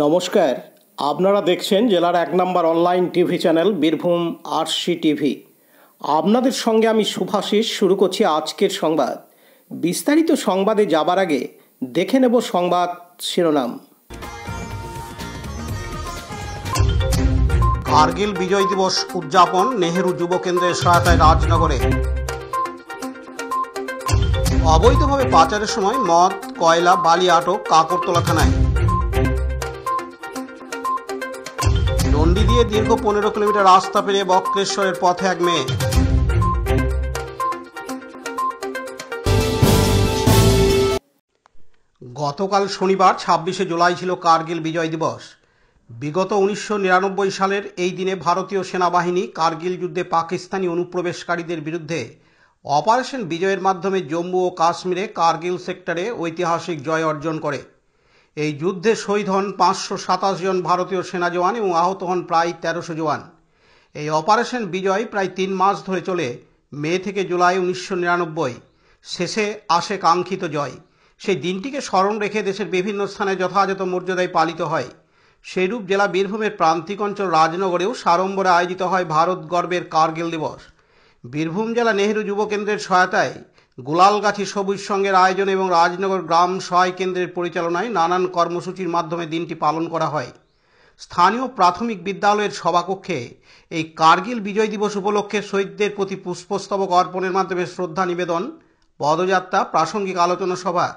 নমস্কার, আপনারা দেখছেন জেলার ১ নম্বর online TV channel Birbhum RC TV. আপনাদের সঙ্গে আমি শুভাশিস। শুরু করছি আজকের সংবাদ। বিস্তারিত সংবাদে যাবার আগে দেখে নেব সংবাদ শিরোনাম। কার্গিল বিজয় দিবস উদযাপন নেহেরু যুব কেন্দ্রের সহায়তায় রাজনগরে। অবৈধভাবে পাচারের সময় মদ, কয়লা, বালি আটক কাকরতলা থানায়। দণ্ডি দিয়ে দীর্ঘ 15 কিলোমিটার রাস্তা পেরিয়ে বক্রেশ্বরের পথে এক মেয়ে। গতকাল শনিবার 26শে জুলাই ছিল কার্গিল বিজয় দিবস। বিগত 1999 সালের এই দিনে ভারতীয় সেনাবাহিনী কার্গিল যুদ্ধে পাকিস্তানি অনুপ্রবেশকারীদের বিরুদ্ধে অপারেশন বিজয়ের মাধ্যমে জম্মু ও কাশ্মীরে কার্গিল সেক্টরে ঐতিহাসিক জয় অর্জন করে। এই যুদ্ধে শহীদ হন 527 জন ভারতীয় সেনা জওয়ান এবং আহত হন প্রায় 1300 জওয়ান। এই অপারেশন বিজয় প্রায় 3 মাস ধরে চলে। মে থেকে জুলাই 1999 শেষে আসে কাঙ্ক্ষিত জয়। সেই দিনটিকে স্মরণ রেখে দেশের বিভিন্ন স্থানে যথাযথ মর্যাদায় পালিত হয়। সেইরূপ জেলা বীরভূমের প্রান্তিক অঞ্চল রাজনগরেও সাড়ম্বরে আয়োজিত হয় ভারত গর্বের কার্গিল দিবস। বীরভূম জেলা নেহেরু যুব কেন্দ্রের সহায়তায় গুলালগাছি সবুজ সংঘের আয়োজন এবং রাজনগর গ্রাম সহায় কেন্দ্রের পরিচালনায় নানান কর্মসূচির মাধ্যমে দিনটি পালন করা হয়। স্থানীয় প্রাথমিক বিদ্যালয়ের সভাকক্ষে এই কার্গিল বিজয় দিবস উপলক্ষে শহীদদের প্রতি পুষ্পস্তবক অর্পণের মাধ্যমে শ্রদ্ধা নিবেদন, পদযাত্রা, প্রাসঙ্গিক আলোচনা সভা,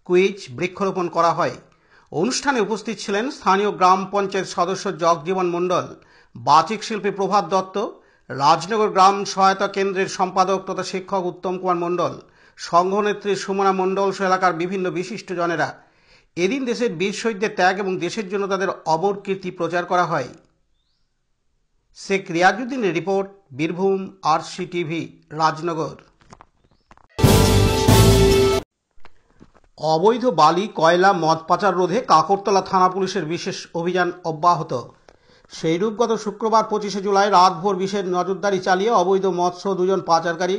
কুইজ, বৃক্ষরোপণ করা হয়। অনুষ্ঠানে উপস্থিত ছিলেন স্থানীয় গ্রাম পঞ্চায়েত সদস্য জগজীবন মণ্ডল, বাচিক শিল্পী প্রভাত দত্ত, রাজনগর গ্রাম সহায়তা কেন্দ্রের সম্পাদক তথা শিক্ষক উত্তম কুমার মণ্ডল, সংঘনেত্রী সুমনা মণ্ডল সহ এলাকার বিভিন্ন বিশিষ্টজনেরা। এদিন দেশের বীর শহীদদের ত্যাগ এবং দেশের জন্য তাদের অমর কীর্তি প্রচার করা হয়। শেখ রিয়াজউদ্দিনের report, Birbhum RC TV, Rajnagar. অবৈধ বালি, কয়লা, মদ পাচার রোধে কাকরতলা থানা পুলিশের বিশেষ অভিযান অব্যাহত। সেইরূপ গত শুক্রবার 25শে জুলাই রাতভর বিশেষ নজরদারি চালিয়ে অবৈধ মদসহ 2 জন পাচারকারী,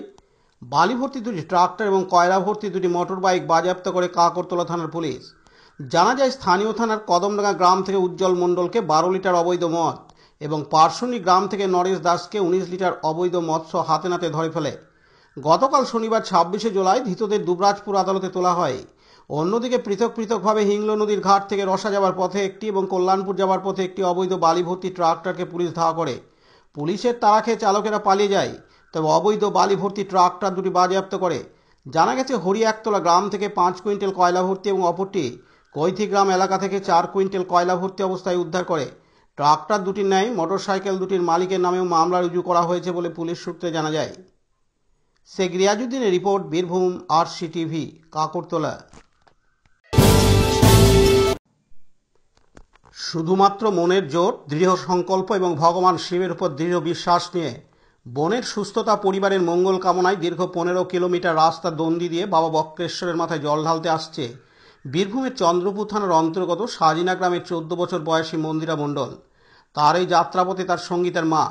বালি ভর্তি 2টি ট্রাক্টর এবং কয়লা ভর্তি 2টি মোটর বাইক বাজেয়াপ্ত করে কাকরতলা থানার পুলিশ। জানা যায়, স্থানীয় থানার কদমডাঙ্গা গ্রাম থেকে উজ্জ্বল মণ্ডলকে 12 লিটার অবৈধ মদ এবং পার্শ্বনী গ্রাম থেকে নরেশ দাসকে 19 লিটার অবৈধ মদসহ হাতে নাতে ধরে ফেলে। গতকাল শনিবার 26শে জুলাই ধৃতদের দুবরাজপুর আদালতে তোলা হয়। অন্যদিকে পৃথকভাবে হিংলো নদীর ঘাট থেকে রসা যাবার পথে একটি এবং কল্যাণপুর যাবার পথে একটি অবৈধ বালি ভর্তি ট্রাক্টরকে পুলিশ ধাওয়া করে। পুলিশের তাড়া খেয়ে চালকেরা পালিয়ে যায়, তবে অবৈধ বালি ভর্তি ট্রাক্টর 2টি বাজেয়াপ্ত করে। জানা গেছে, হরি একতলা গ্রাম থেকে 5 কুইন্টাল কয়লা ভর্তি এবং অপরটি কৈথি গ্রাম এলাকা থেকে 4 কুইন্টাল কয়লা ভর্তি অবস্থায় উদ্ধার করে। ট্রাক্টর 2টির ন্যায় মোটরসাইকেল 2টির মালিকের নামেও মামলা রুজু করা হয়েছে বলে পুলিশ সূত্রে জানা যায়। শেখ রিয়াজউদ্দিনের report, Birbhum RC TV, Kakartala. শুধুমাত্র মনের জোর, দৃঢ় সংকল্প এবং ভগবান শিবের উপর দৃঢ় বিশ্বাস নিয়ে বনের সুস্থতা, পরিবারের মঙ্গল কামনায় দীর্ঘ 15 কিলোমিটার রাস্তা দণ্ডি দিয়ে বাবা বক্রেশ্বরের মাথায় জল ঢালতে আসছে বীরভূমের চন্দ্রপুর থানার অন্তর্গত সাজিনা গ্রামের 14 বছর বয়সী মন্দিরা মণ্ডল। তার এই যাত্রাপথে তার সঙ্গী তার মা।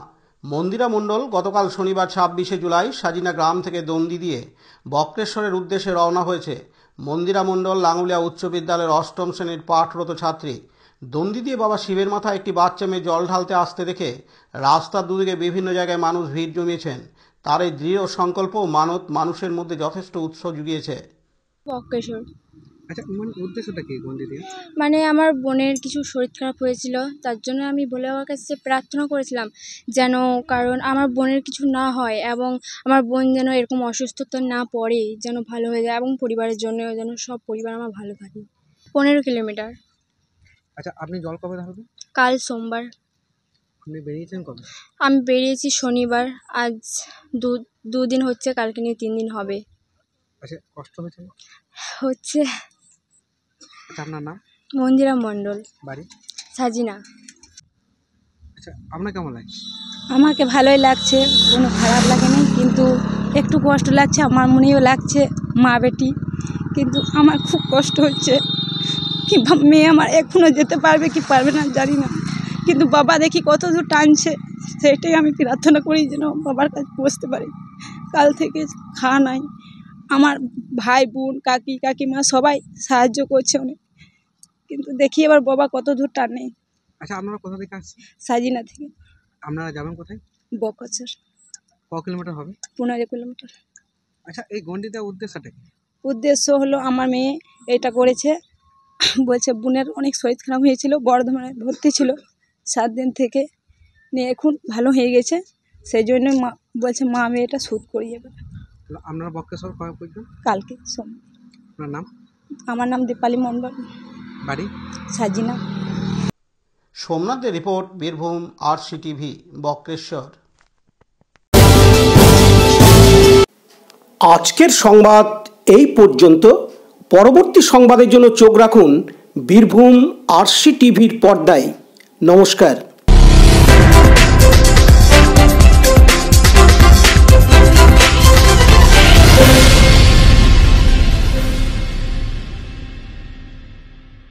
মন্দিরা মণ্ডল গতকাল শনিবার 26শে জুলাই সাজিনা গ্রাম থেকে দণ্ডি দিয়ে বক্রেশ্বরের উদ্দেশ্যে রওনা হয়েছে। মন্দিরা মণ্ডল লাঙ্গুলিয়া উচ্চ বিদ্যালয়ের 8ম শ্রেণীর পাঠরত ছাত্রী। দণ্ডি দিয়ে বাবা শিবের মাথায় একটি বাচ্চা মেয়ে জল ঢালতে আসতে দেখে রাস্তার দুদিকে বিভিন্ন জায়গায় মানুষ ভিড় জমিয়েছেন। তার এই দৃঢ় সংকল্প ও মানত মানুষের মধ্যে যথেষ্ট উৎসাহ জুগিয়েছে। বক্রেশ্বর। আচ্ছা, উদ্দেশ্যটা কি দণ্ডি দিয়ে? আমার বোনের কিছু শরীর খারাপ হয়েছিল, তার জন্য আমি ভোলে বাবার কাছে প্রার্থনা করেছিলাম যেন, কারণ আমার বোনের কিছু না হয় এবং আমার বোন যেন এরকম অসুস্থতা না পড়ে, যেন ভালো হয়ে যায় এবং পরিবারের জন্য যেন সব পরিবার আমার ভালো থাকে। 15 কিলোমিটার। আচ্ছা, আপনি জল কবে ঢালবেন? কাল সোমবার। আপনি বেরিয়েছেন কবে? আমি বেরিয়েছি শনিবার, আজ 2 দিন হচ্ছে, কালকে নিয়ে 3 দিন হবে। আচ্ছা, কষ্ট হয়েছে? হচ্ছে। আচ্ছা, আপনার নাম? মন্দিরা মণ্ডল, বাড়ি? সাজিনা। আচ্ছা, আপনার কেমন লাগে? আমাকে ভালোই লাগছে, কোনো খারাপ লাগে না, কিন্তু একটু কষ্ট লাগছে, আমার মনেও লাগছে মা বেটি, কিন্তু আমার খুব কষ্ট হচ্ছে। কি মেয়ে আমার এখনও যেতে পারবে কি পারবে না জানি না, কিন্তু বাবা দেখি কত দূর টানছে, সেটাই আমি প্রার্থনা করি যেন বাবার কাছে বসতে পারি। কাল থেকে খাওয়া নাই, আমার ভাই বোন কাকি কাকিমা সবাই সাহায্য করছে অনেক। কিন্তু দেখি এবার বাবা কত দূর টানে। আচ্ছা, আপনারা কোথা থেকে আসছেন? সাজিনা থেকে আপনারা যাবেন কোথায়? বকচর, ক কিলোমিটার হবে? 15 কিলোমিটার। আচ্ছা, এই গন্ডি দেওয়ার উদ্দেশ্যটা কি? উদ্দেশ্য হলো আমার মেয়ে এটা করেছে, বলছে বোনের অনেক শরীর খারাপ হয়েছিল, বর্ধমানে ভর্তি ছিল 7 দিন থেকে, নিয়ে এখন ভালো হয়ে গেছে। সেই জন্য মা বলছে মা আমি এটা শুট করিয়ে দেবে তাহলে আপনারা বক্রেশ্বর কবে পর্যন্ত? কালকে সোম। আপনার নাম? আমার নাম দীপালি মণ্ডল, বাড়ি? সাজিনা। সোমনাথের report, Birbhum RC TV, Bakreshwar. আজকের সংবাদ এই পর্যন্ত। পরবর্তী সংবাদের জন্য চোখ রাখুন বীরভূম আরসি টিভির পর্দায়। নমস্কার।